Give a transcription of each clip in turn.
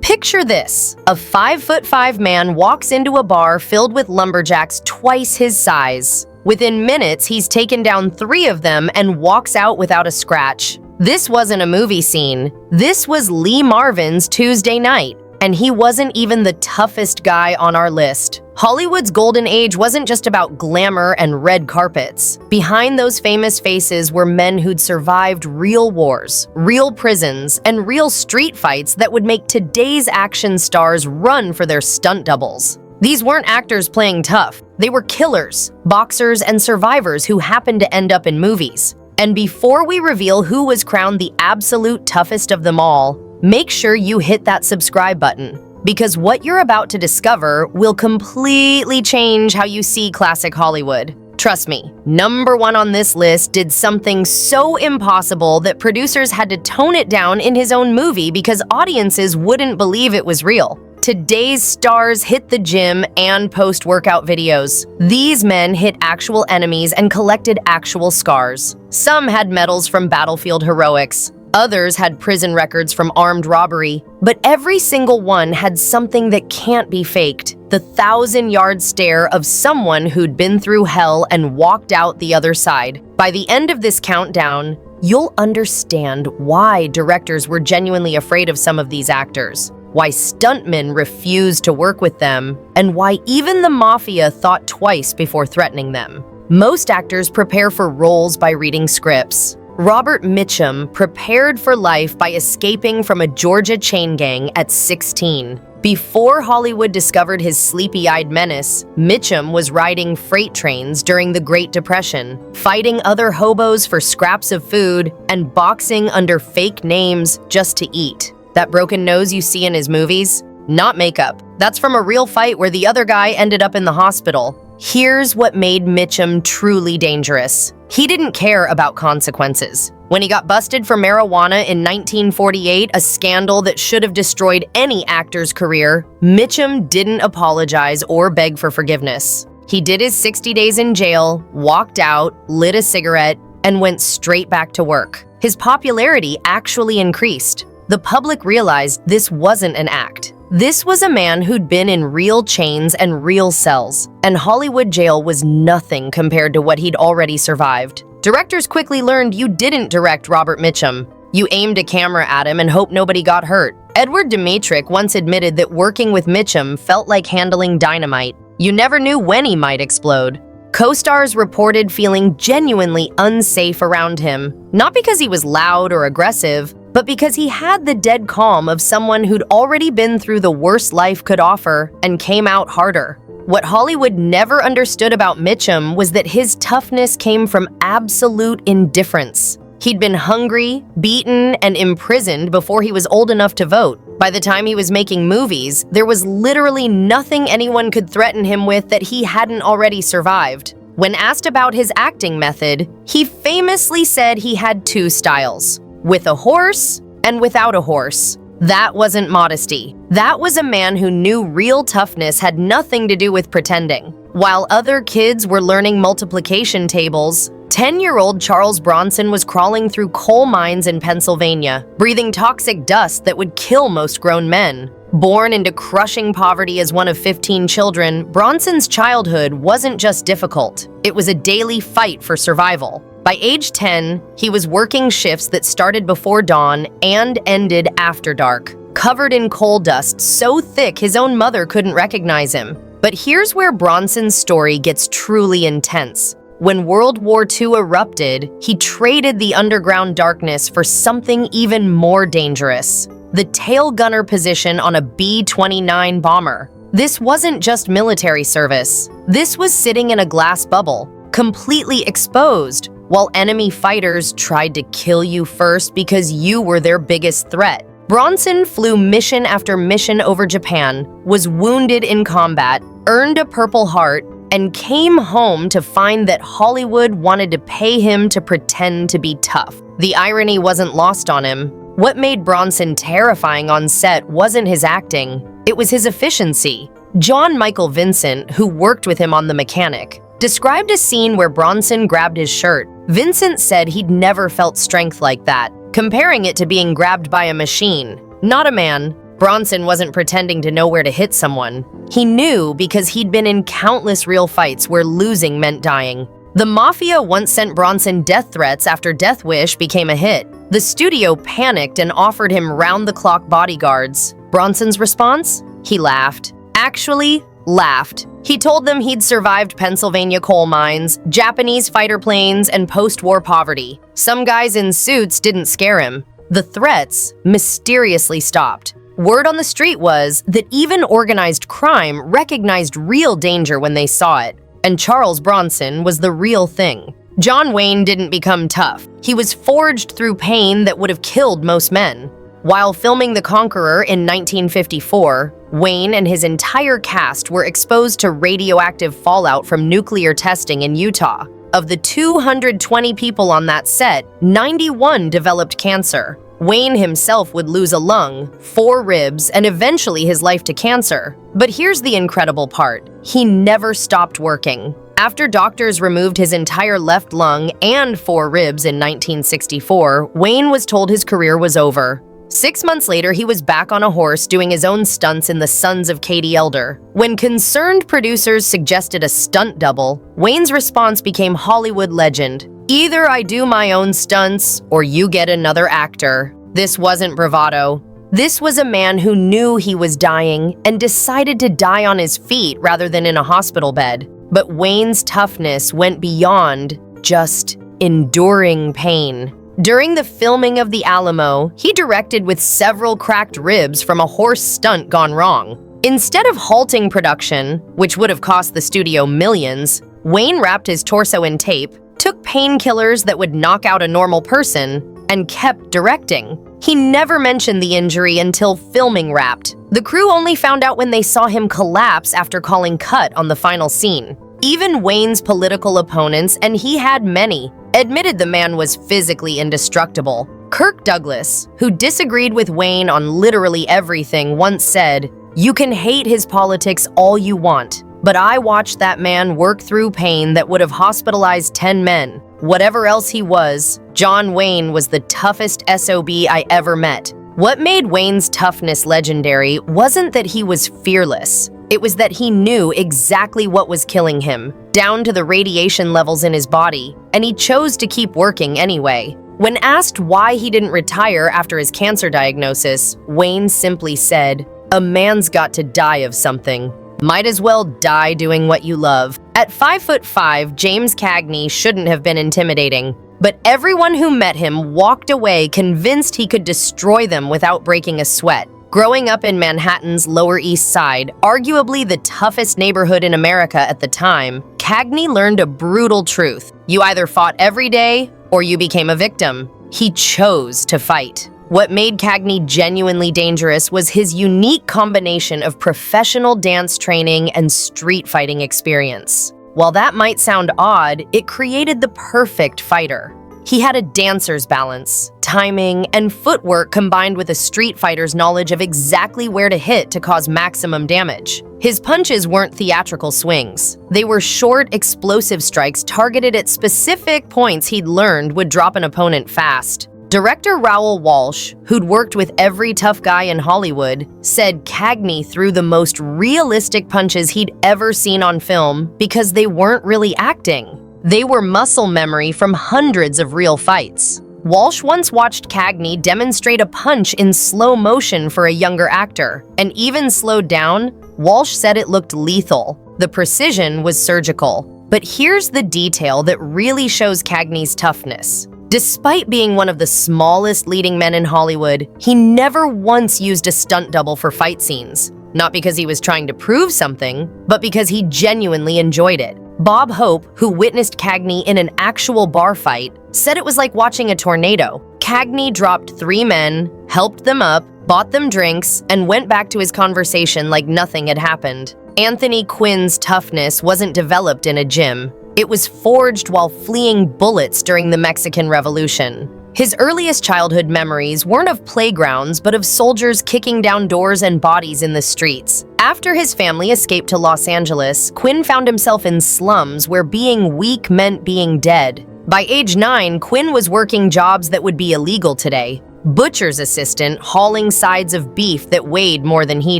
Picture this. A 5'5" man walks into a bar filled with lumberjacks twice his size. Within minutes, he's taken down 3 of them and walks out without a scratch. This wasn't a movie scene. This was Lee Marvin's Tuesday night, and he wasn't even the toughest guy on our list. Hollywood's golden age wasn't just about glamour and red carpets. Behind those famous faces were men who'd survived real wars, real prisons, and real street fights that would make today's action stars run for their stunt doubles. These weren't actors playing tough. They were killers, boxers, and survivors who happened to end up in movies. And before we reveal who was crowned the absolute toughest of them all, make sure you hit that subscribe button, because what you're about to discover will completely change how you see classic Hollywood. Trust me, number 1 on this list did something so impossible that producers had to tone it down in his own movie because audiences wouldn't believe it was real. Today's stars hit the gym and post workout videos. These men hit actual enemies and collected actual scars. Some had medals from battlefield heroics. Others had prison records from armed robbery, but every single one had something that can't be faked. The 1,000-yard stare of someone who'd been through hell and walked out the other side. By the end of this countdown, you'll understand why directors were genuinely afraid of some of these actors, why stuntmen refused to work with them, and why even the mafia thought twice before threatening them. Most actors prepare for roles by reading scripts. Robert Mitchum prepared for life by escaping from a Georgia chain gang at 16. Before Hollywood discovered his sleepy-eyed menace, Mitchum was riding freight trains during the Great Depression, fighting other hobos for scraps of food, and boxing under fake names just to eat. That broken nose you see in his movies? Not makeup. That's from a real fight where the other guy ended up in the hospital. Here's what made Mitchum truly dangerous. He didn't care about consequences. When he got busted for marijuana in 1948, a scandal that should have destroyed any actor's career, Mitchum didn't apologize or beg for forgiveness. He did his 60 days in jail, walked out, lit a cigarette, and went straight back to work. His popularity actually increased. The public realized this wasn't an act. This was a man who'd been in real chains and real cells, and Hollywood jail was nothing compared to what he'd already survived. Directors quickly learned you didn't direct Robert Mitchum. You aimed a camera at him and hoped nobody got hurt. Edward Dmytryk once admitted that working with Mitchum felt like handling dynamite. You never knew when he might explode. Co-stars reported feeling genuinely unsafe around him, not because he was loud or aggressive, but because he had the dead calm of someone who'd already been through the worst life could offer and came out harder. What Hollywood never understood about Mitchum was that his toughness came from absolute indifference. He'd been hungry, beaten, and imprisoned before he was old enough to vote. By the time he was making movies, there was literally nothing anyone could threaten him with that he hadn't already survived. When asked about his acting method, he famously said he had 2 styles: with a horse and without a horse. That wasn't modesty. That was a man who knew real toughness had nothing to do with pretending. While other kids were learning multiplication tables, 10-year-old Charles Bronson was crawling through coal mines in Pennsylvania, breathing toxic dust that would kill most grown men. Born into crushing poverty as one of 15 children, Bronson's childhood wasn't just difficult. It was a daily fight for survival. By age 10, he was working shifts that started before dawn and ended after dark, covered in coal dust so thick his own mother couldn't recognize him. But here's where Bronson's story gets truly intense. When World War II erupted, he traded the underground darkness for something even more dangerous: the tail gunner position on a B-29 bomber. This wasn't just military service. This was sitting in a glass bubble, completely exposed, while enemy fighters tried to kill you first because you were their biggest threat. Bronson flew mission after mission over Japan, was wounded in combat, earned a Purple Heart, and came home to find that Hollywood wanted to pay him to pretend to be tough. The irony wasn't lost on him. What made Bronson terrifying on set wasn't his acting, it was his efficiency. John Michael Vincent, who worked with him on The Mechanic, described a scene where Bronson grabbed his shirt. Vincent said he'd never felt strength like that, comparing it to being grabbed by a machine, not a man. Bronson wasn't pretending to know where to hit someone. He knew because he'd been in countless real fights where losing meant dying. The mafia once sent Bronson death threats after Death Wish became a hit. The studio panicked and offered him round-the-clock bodyguards. Bronson's response? He laughed. Actually, laughed. He told them he'd survived Pennsylvania coal mines, Japanese fighter planes, and post-war poverty. Some guys in suits didn't scare him. The threats mysteriously stopped. Word on the street was that even organized crime recognized real danger when they saw it. And Charles Bronson was the real thing. John Wayne didn't become tough. He was forged through pain that would have killed most men. While filming The Conqueror in 1954, Wayne and his entire cast were exposed to radioactive fallout from nuclear testing in Utah. Of the 220 people on that set, 91 developed cancer. Wayne himself would lose a lung, 4 ribs, and eventually his life to cancer. But here's the incredible part. He never stopped working. After doctors removed his entire left lung and 4 ribs in 1964, Wayne was told his career was over. 6 months later, he was back on a horse doing his own stunts in The Sons of Katie Elder. When concerned producers suggested a stunt double, Wayne's response became Hollywood legend. Either I do my own stunts, or you get another actor. This wasn't bravado. This was a man who knew he was dying and decided to die on his feet rather than in a hospital bed. But Wayne's toughness went beyond just enduring pain. During the filming of The Alamo, he directed with several cracked ribs from a horse stunt gone wrong. Instead of halting production, which would have cost the studio millions, Wayne wrapped his torso in tape, took painkillers that would knock out a normal person, and kept directing. He never mentioned the injury until filming wrapped. The crew only found out when they saw him collapse after calling cut on the final scene. Even Wayne's political opponents, and he had many, admitted the man was physically indestructible. Kirk Douglas, who disagreed with Wayne on literally everything, once said, "You can hate his politics all you want, but I watched that man work through pain that would have hospitalized 10 men. Whatever else he was, John Wayne was the toughest SOB I ever met." What made Wayne's toughness legendary wasn't that he was fearless. It was that he knew exactly what was killing him, down to the radiation levels in his body, and he chose to keep working anyway. When asked why he didn't retire after his cancer diagnosis, Wayne simply said, "A man's got to die of something. Might as well die doing what you love." At 5'5", James Cagney shouldn't have been intimidating, but everyone who met him walked away convinced he could destroy them without breaking a sweat. Growing up in Manhattan's Lower East Side, arguably the toughest neighborhood in America at the time, Cagney learned a brutal truth. You either fought every day or you became a victim. He chose to fight. What made Cagney genuinely dangerous was his unique combination of professional dance training and street fighting experience. While that might sound odd, it created the perfect fighter. He had a dancer's balance, timing, and footwork combined with a street fighter's knowledge of exactly where to hit to cause maximum damage. His punches weren't theatrical swings. They were short, explosive strikes targeted at specific points he'd learned would drop an opponent fast. Director Raoul Walsh, who'd worked with every tough guy in Hollywood, said Cagney threw the most realistic punches he'd ever seen on film because they weren't really acting. They were muscle memory from hundreds of real fights. Walsh once watched Cagney demonstrate a punch in slow motion for a younger actor, and even slowed down, Walsh said it looked lethal. The precision was surgical. But here's the detail that really shows Cagney's toughness. Despite being one of the smallest leading men in Hollywood, he never once used a stunt double for fight scenes. Not because he was trying to prove something, but because he genuinely enjoyed it. Bob Hope, who witnessed Cagney in an actual bar fight, said it was like watching a tornado. Cagney dropped 3 men, helped them up, bought them drinks, and went back to his conversation like nothing had happened. Anthony Quinn's toughness wasn't developed in a gym. It was forged while fleeing bullets during the Mexican Revolution. His earliest childhood memories weren't of playgrounds, but of soldiers kicking down doors and bodies in the streets. After his family escaped to Los Angeles, Quinn found himself in slums where being weak meant being dead. By age 9, Quinn was working jobs that would be illegal today. butcher's assistant hauling sides of beef that weighed more than he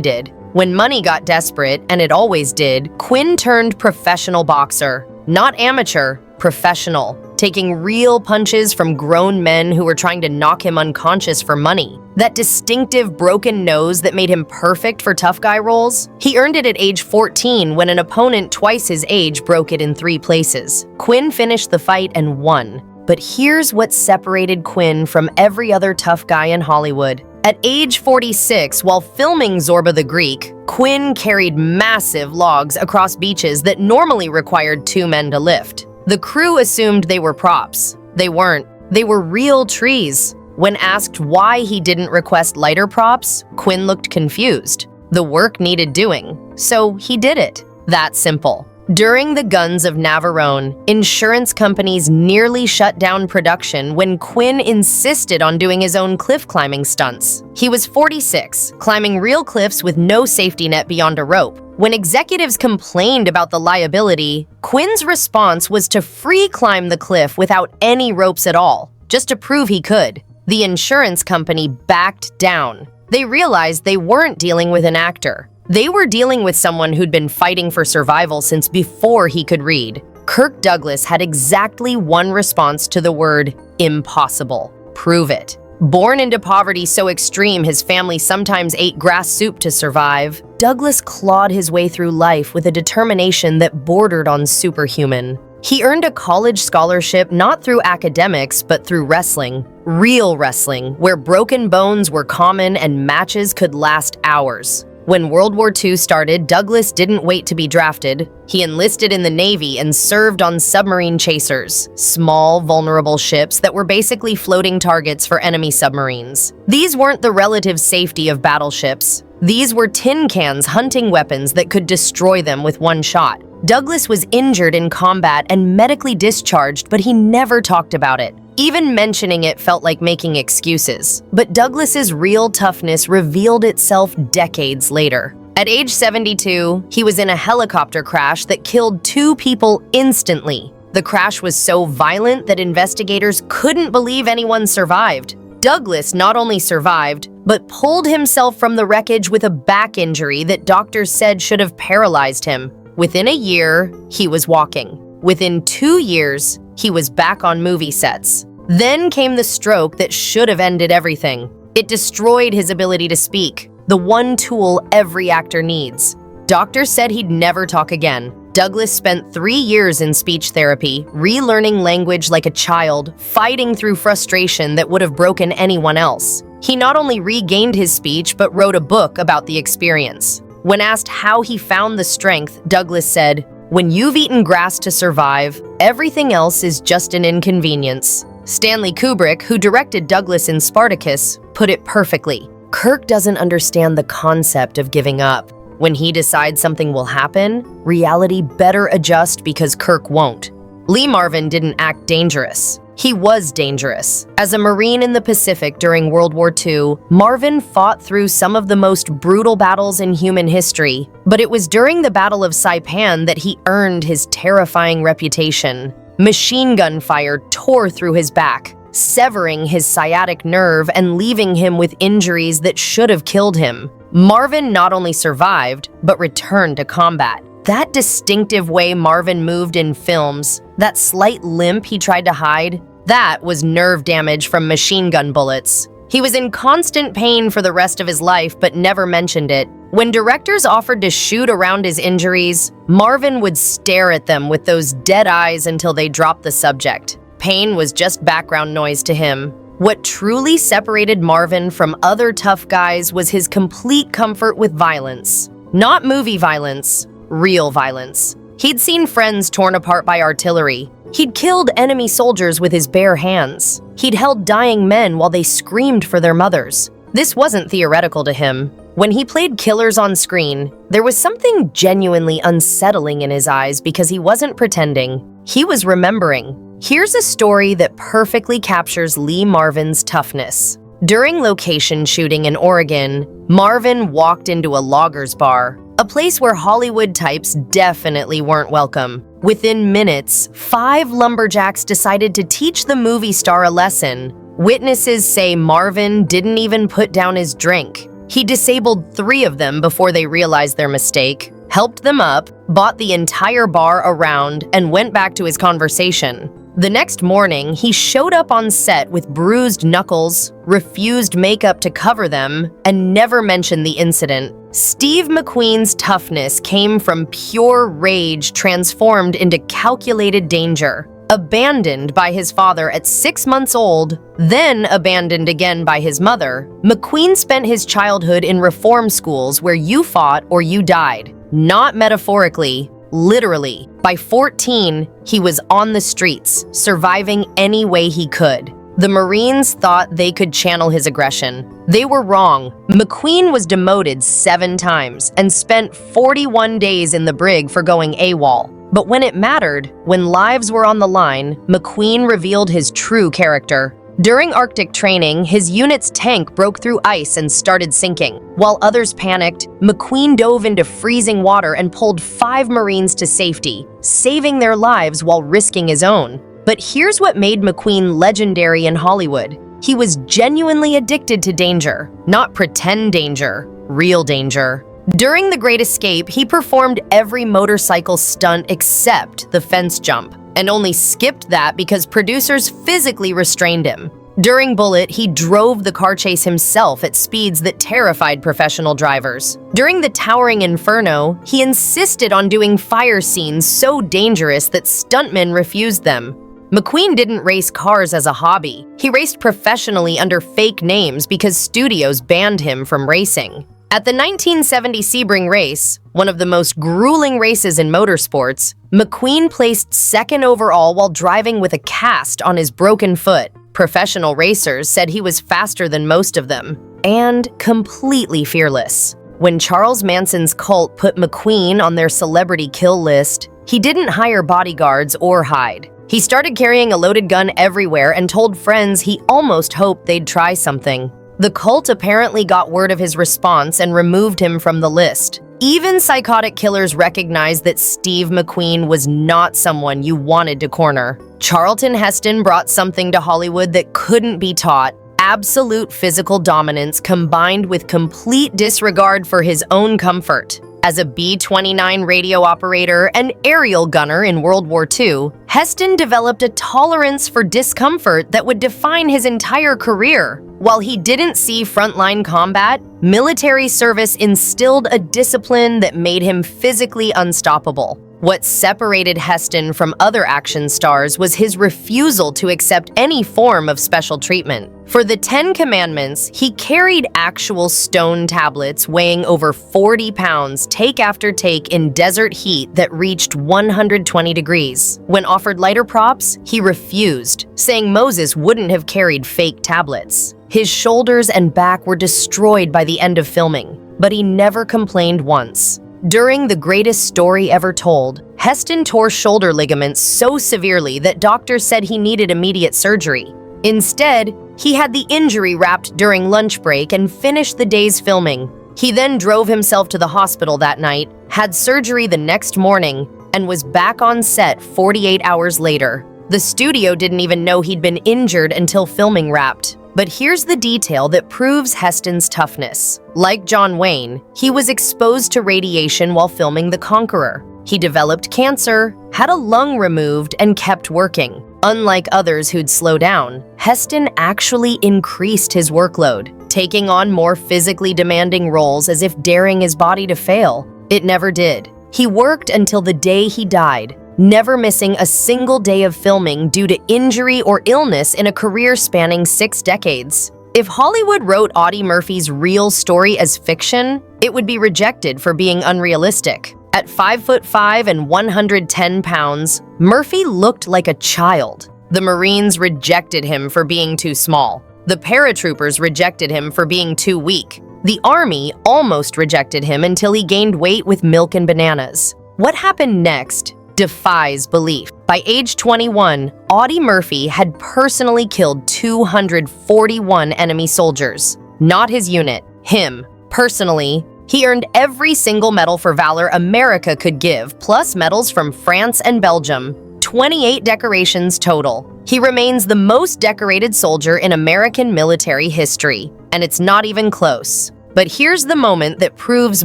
did. When money got desperate, and it always did, Quinn turned professional boxer. Not amateur, professional, taking real punches from grown men who were trying to knock him unconscious for money. That distinctive broken nose that made him perfect for tough guy roles? He earned it at age 14 when an opponent twice his age broke it in 3 places. Quinn finished the fight and won. But here's what separated Quinn from every other tough guy in Hollywood. At age 46, while filming Zorba the Greek, Quinn carried massive logs across beaches that normally required 2 men to lift. The crew assumed they were props. They weren't. They were real trees. When asked why he didn't request lighter props, Quinn looked confused. The work needed doing, so he did it. That simple. During the Guns of Navarone, insurance companies nearly shut down production when Quinn insisted on doing his own cliff climbing stunts. He was 46, climbing real cliffs with no safety net beyond a rope. When executives complained about the liability, Quinn's response was to free climb the cliff without any ropes at all, just to prove he could. The insurance company backed down. They realized they weren't dealing with an actor. They were dealing with someone who'd been fighting for survival since before he could read. Kirk Douglas had exactly one response to the word impossible: prove it. Born into poverty so extreme his family sometimes ate grass soup to survive, Douglas clawed his way through life with a determination that bordered on superhuman. He earned a college scholarship not through academics but through wrestling. Real wrestling, where broken bones were common and matches could last hours. When World War II started, Douglas didn't wait to be drafted. He enlisted in the Navy and served on submarine chasers, small, vulnerable ships that were basically floating targets for enemy submarines. These weren't the relative safety of battleships. These were tin cans hunting weapons that could destroy them with one shot. Douglas was injured in combat and medically discharged, but he never talked about it. Even mentioning it felt like making excuses. But Douglas's real toughness revealed itself decades later. At age 72, he was in a helicopter crash that killed 2 people instantly. The crash was so violent that investigators couldn't believe anyone survived. Douglas not only survived, but pulled himself from the wreckage with a back injury that doctors said should have paralyzed him. Within a year, he was walking. Within 2 years, he was back on movie sets. Then came the stroke that should have ended everything. It destroyed his ability to speak, the one tool every actor needs. Doctors said he'd never talk again. Douglas spent 3 years in speech therapy, relearning language like a child, fighting through frustration that would have broken anyone else. He not only regained his speech, but wrote a book about the experience. When asked how he found the strength, Douglas said, "When you've eaten grass to survive, everything else is just an inconvenience." Stanley Kubrick, who directed Douglas in Spartacus, put it perfectly. Kirk doesn't understand the concept of giving up. When he decides something will happen, reality better adjust because Kirk won't. Lee Marvin didn't act dangerous. He was dangerous. As a Marine in the Pacific during World War II, Marvin fought through some of the most brutal battles in human history, but it was during the Battle of Saipan that he earned his terrifying reputation. Machine gun fire tore through his back, severing his sciatic nerve and leaving him with injuries that should have killed him. Marvin not only survived, but returned to combat. That distinctive way Marvin moved in films, that slight limp he tried to hide, that was nerve damage from machine gun bullets. He was in constant pain for the rest of his life, but never mentioned it. When directors offered to shoot around his injuries, Marvin would stare at them with those dead eyes until they dropped the subject. Pain was just background noise to him. What truly separated Marvin from other tough guys was his complete comfort with violence. Not movie violence, real violence. He'd seen friends torn apart by artillery. He'd killed enemy soldiers with his bare hands. He'd held dying men while they screamed for their mothers. This wasn't theoretical to him. When he played killers on screen, there was something genuinely unsettling in his eyes because he wasn't pretending. He was remembering. Here's a story that perfectly captures Lee Marvin's toughness. During location shooting in Oregon, Marvin walked into a loggers bar, a place where Hollywood types definitely weren't welcome. Within minutes, 5 lumberjacks decided to teach the movie star a lesson. Witnesses say Marvin didn't even put down his drink. He disabled 3 of them before they realized their mistake, helped them up, bought the entire bar around, and went back to his conversation. The next morning, he showed up on set with bruised knuckles, refused makeup to cover them, and never mentioned the incident. Steve McQueen's toughness came from pure rage transformed into calculated danger. Abandoned by his father at 6 months old, then abandoned again by his mother, McQueen spent his childhood in reform schools where you fought or you died. Not metaphorically, literally. By 14, he was on the streets, surviving any way he could. The Marines thought they could channel his aggression. They were wrong. McQueen was demoted 7 times and spent 41 days in the brig for going AWOL. But when it mattered, when lives were on the line, McQueen revealed his true character. During Arctic training, his unit's tank broke through ice and started sinking. While others panicked, McQueen dove into freezing water and pulled 5 Marines to safety, saving their lives while risking his own. But here's what made McQueen legendary in Hollywood. He was genuinely addicted to danger, not pretend danger, real danger. During The Great Escape, he performed every motorcycle stunt except the fence jump, and only skipped that because producers physically restrained him. During Bullet, he drove the car chase himself at speeds that terrified professional drivers. During the Towering Inferno, he insisted on doing fire scenes so dangerous that stuntmen refused them. McQueen didn't race cars as a hobby. He raced professionally under fake names because studios banned him from racing. At the 1970 Sebring race, one of the most grueling races in motorsports, McQueen placed 2nd overall while driving with a cast on his broken foot. Professional racers said he was faster than most of them, and completely fearless. When Charles Manson's cult put McQueen on their celebrity kill list, he didn't hire bodyguards or hide. He started carrying a loaded gun everywhere and told friends he almost hoped they'd try something. The cult apparently got word of his response and removed him from the list. Even psychotic killers recognized that Steve McQueen was not someone you wanted to corner. Charlton Heston brought something to Hollywood that couldn't be taught: absolute physical dominance combined with complete disregard for his own comfort. As a B-29 radio operator and aerial gunner in World War II, Heston developed a tolerance for discomfort that would define his entire career. While he didn't see frontline combat, military service instilled a discipline that made him physically unstoppable. What separated Heston from other action stars was his refusal to accept any form of special treatment. For the 10 Commandments, he carried actual stone tablets weighing over 40 pounds take after take in desert heat that reached 120 degrees. When offered lighter props, he refused, saying Moses wouldn't have carried fake tablets. His shoulders and back were destroyed by the end of filming, but he never complained once. During The Greatest Story Ever Told, Heston tore shoulder ligaments so severely that doctors said he needed immediate surgery. Instead, he had the injury wrapped during lunch break and finished the day's filming. He then drove himself to the hospital that night, had surgery the next morning, and was back on set 48 hours later. The studio didn't even know he'd been injured until filming wrapped. But here's the detail that proves Heston's toughness. Like John Wayne, he was exposed to radiation while filming The Conqueror. He developed cancer, had a lung removed, and kept working. Unlike others who'd slow down, Heston actually increased his workload, taking on more physically demanding roles as if daring his body to fail. It never did. He worked until the day he died, never missing a single day of filming due to injury or illness in a career spanning 6 decades. If Hollywood wrote Audie Murphy's real story as fiction, it would be rejected for being unrealistic. At 5'5" and 110 pounds, Murphy looked like a child. The Marines rejected him for being too small. The paratroopers rejected him for being too weak. The Army almost rejected him until he gained weight with milk and bananas. What happened next defies belief. By age 21, Audie Murphy had personally killed 241 enemy soldiers. Not his unit, him. Personally, he earned every single medal for valor America could give, plus medals from France and Belgium. 28 decorations total. He remains the most decorated soldier in American military history, and it's not even close. But here's the moment that proves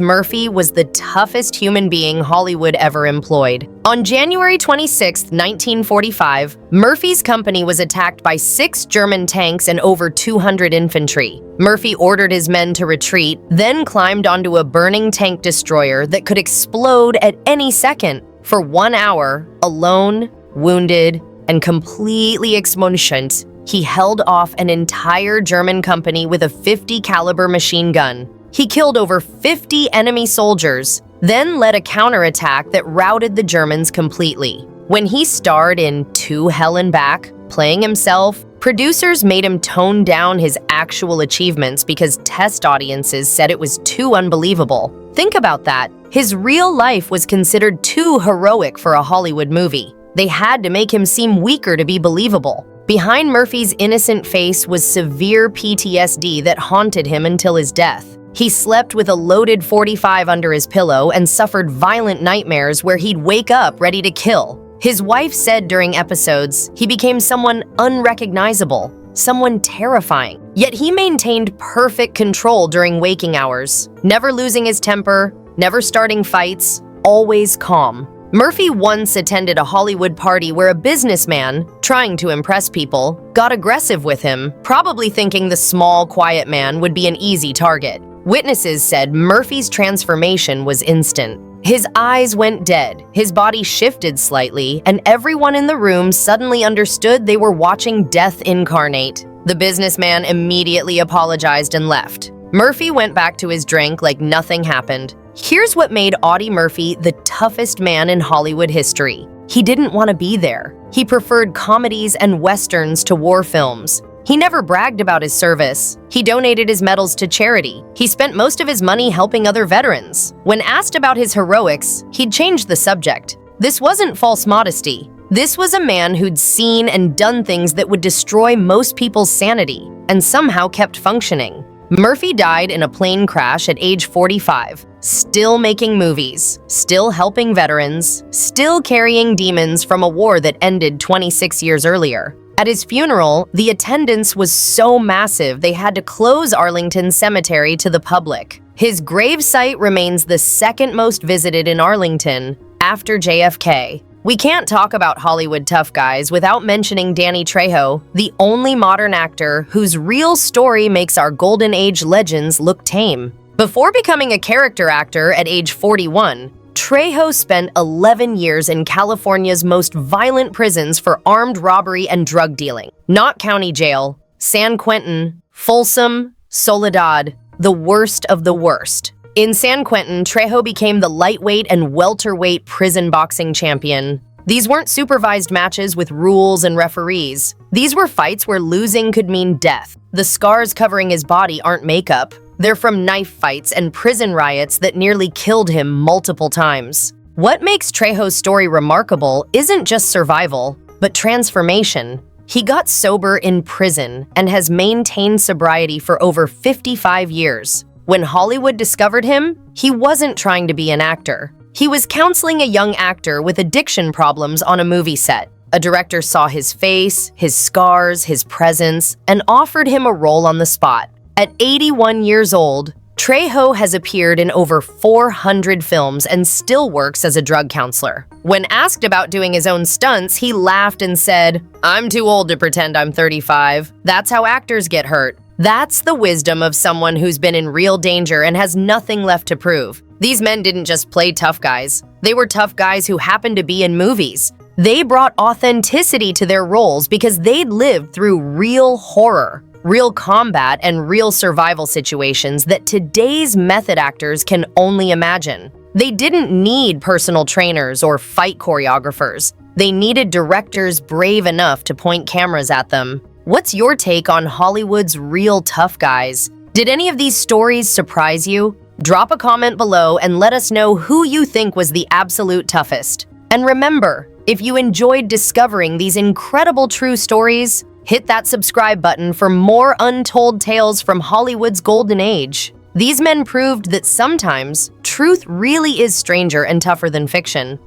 Murphy was the toughest human being Hollywood ever employed. On January 26, 1945, Murphy's company was attacked by 6 German tanks and over 200 infantry. Murphy ordered his men to retreat, then climbed onto a burning tank destroyer that could explode at any second. For 1 hour, alone, wounded, and completely exmotioned, he held off an entire German company with a .50 caliber machine gun. He killed over 50 enemy soldiers, then led a counterattack that routed the Germans completely. When he starred in To Hell and Back, playing himself, producers made him tone down his actual achievements because test audiences said it was too unbelievable. Think about that. His real life was considered too heroic for a Hollywood movie. They had to make him seem weaker to be believable. Behind Murphy's innocent face was severe PTSD that haunted him until his death. He slept with a loaded .45 under his pillow and suffered violent nightmares where he'd wake up ready to kill. His wife said during episodes, he became someone unrecognizable, someone terrifying. Yet he maintained perfect control during waking hours, never losing his temper, never starting fights, always calm. Murphy once attended a Hollywood party where a businessman, trying to impress people, got aggressive with him, probably thinking the small, quiet man would be an easy target. Witnesses said Murphy's transformation was instant. His eyes went dead, his body shifted slightly, and everyone in the room suddenly understood they were watching death incarnate. The businessman immediately apologized and left. Murphy went back to his drink like nothing happened. Here's what made Audie Murphy the toughest man in Hollywood history. He didn't want to be there. He preferred comedies and westerns to war films. He never bragged about his service. He donated his medals to charity. He spent most of his money helping other veterans. When asked about his heroics, he'd changed the subject. This wasn't false modesty. This was a man who'd seen and done things that would destroy most people's sanity, and somehow kept functioning. Murphy died in a plane crash at age 45, still making movies, still helping veterans, still carrying demons from a war that ended 26 years earlier. At his funeral, the attendance was so massive they had to close Arlington Cemetery to the public. His gravesite remains the second most visited in Arlington, after JFK. We can't talk about Hollywood tough guys without mentioning Danny Trejo, the only modern actor whose real story makes our Golden Age legends look tame. Before becoming a character actor at age 41, Trejo spent 11 years in California's most violent prisons for armed robbery and drug dealing. Knott County Jail, San Quentin, Folsom, Soledad, the worst of the worst. In San Quentin, Trejo became the lightweight and welterweight prison boxing champion. These weren't supervised matches with rules and referees. These were fights where losing could mean death. The scars covering his body aren't makeup. They're from knife fights and prison riots that nearly killed him multiple times. What makes Trejo's story remarkable isn't just survival, but transformation. He got sober in prison and has maintained sobriety for over 55 years. When Hollywood discovered him, he wasn't trying to be an actor. He was counseling a young actor with addiction problems on a movie set. A director saw his face, his scars, his presence, and offered him a role on the spot. At 81 years old, Trejo has appeared in over 400 films and still works as a drug counselor. When asked about doing his own stunts, he laughed and said, "I'm too old to pretend I'm 35. That's how actors get hurt." That's the wisdom of someone who's been in real danger and has nothing left to prove. These men didn't just play tough guys. They were tough guys who happened to be in movies. They brought authenticity to their roles because they'd lived through real horror, real combat, and real survival situations that today's method actors can only imagine. They didn't need personal trainers or fight choreographers. They needed directors brave enough to point cameras at them. What's your take on Hollywood's real tough guys? Did any of these stories surprise you? Drop a comment below and let us know who you think was the absolute toughest. And remember, if you enjoyed discovering these incredible true stories, hit that subscribe button for more untold tales from Hollywood's golden age. These men proved that sometimes truth really is stranger and tougher than fiction.